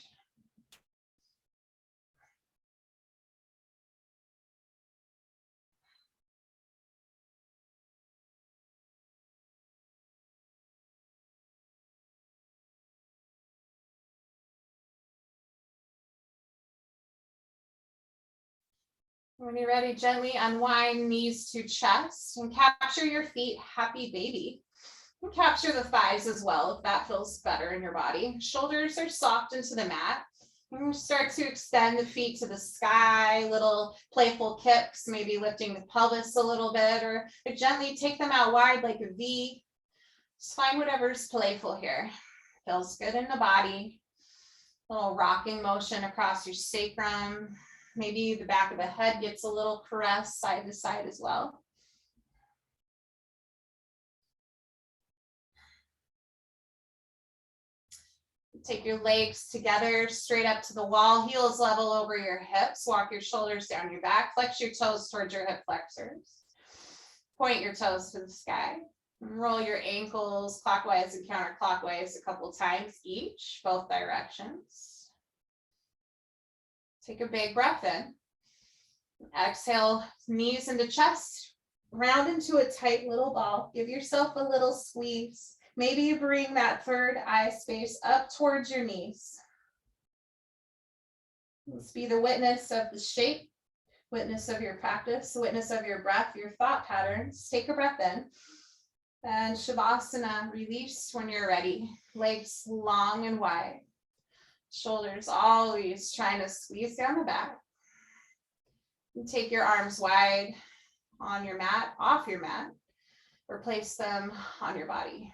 When you're ready, gently unwind knees to chest and capture your feet, happy baby. And capture the thighs as well if that feels better in your body. Shoulders are soft into the mat. And start to extend the feet to the sky, little playful kicks, maybe lifting the pelvis a little bit, or gently take them out wide like a V. Just find whatever's playful here. Feels good in the body. A little rocking motion across your sacrum. Maybe the back of the head gets a little caress side to side as well. Take your legs together, straight up to the wall, heels level over your hips. Walk your shoulders down your back. Flex your toes towards your hip flexors. Point your toes to the sky. Roll your ankles clockwise and counterclockwise a couple times each, both directions. Take a big breath in. Exhale, knees into chest. Round into a tight little ball. Give yourself a little squeeze. Maybe you bring that third eye space up towards your knees. Let's be the witness of the shape, witness of your practice, witness of your breath, your thought patterns. Take a breath in. Then Shavasana, release when you're ready. Legs long and wide. Shoulders always trying to squeeze down the back. And take your arms wide on your mat, off your mat, or place them on your body.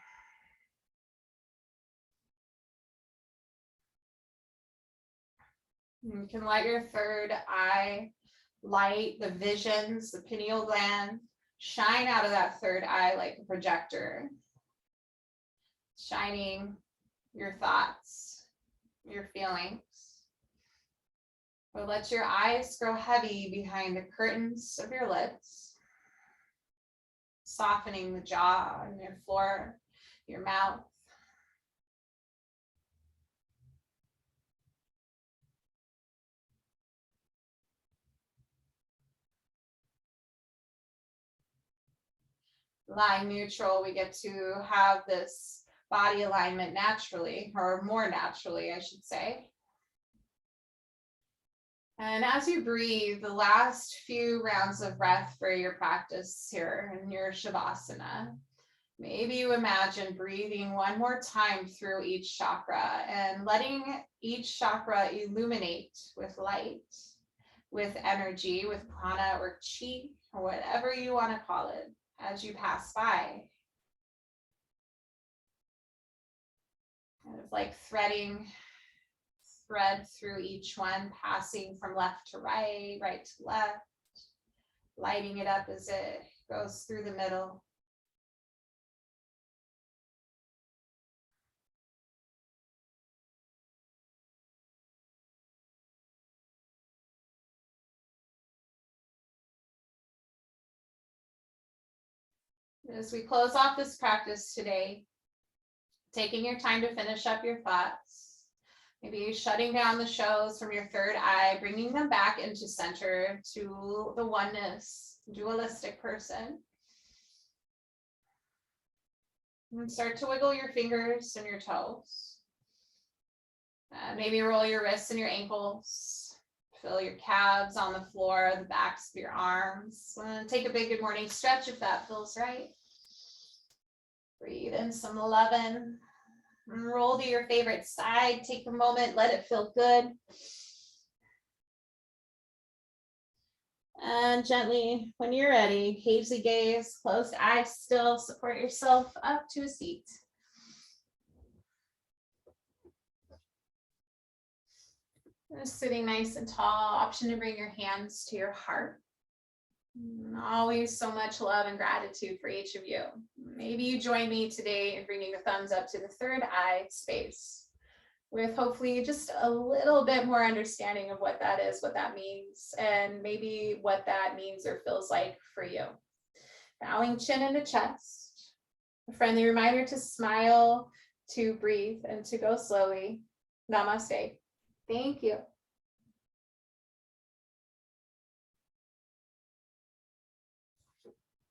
You can let your third eye light, the visions, the pineal gland, shine out of that third eye like a projector, shining your thoughts, your feelings. Or let your eyes grow heavy behind the curtains of your lids, softening the jaw and your floor, your mouth. Lying neutral, we get to have this body alignment naturally, or more naturally, I should say. And as you breathe, the last few rounds of breath for your practice here in your Shavasana, maybe you imagine breathing one more time through each chakra and letting each chakra illuminate with light, with energy, with prana or chi, or whatever you want to call it, as you pass by. Kind of like thread through each one, passing from left to right, right to left, lighting it up as it goes through the middle. As we close off this practice today, taking your time to finish up your thoughts, maybe shutting down the shows from your third eye, bringing them back into center to the oneness, dualistic person. And start to wiggle your fingers and your toes. Maybe roll your wrists and your ankles. Feel your calves on the floor, the backs of your arms. Take a big good morning stretch if that feels right. Breathe in some lovin'. Roll to your favorite side. Take a moment, let it feel good. And gently, when you're ready, hazy gaze, closed eyes still, support yourself up to a seat. Just sitting nice and tall, option to bring your hands to your heart. Always so much love and gratitude for each of you. Maybe you join me today in bringing the thumbs up to the third eye space with hopefully just a little bit more understanding of what that is, what that means, and maybe what that means or feels like for you. Bowing chin into chest. A friendly reminder to smile, to breathe, and to go slowly. Namaste. Thank you.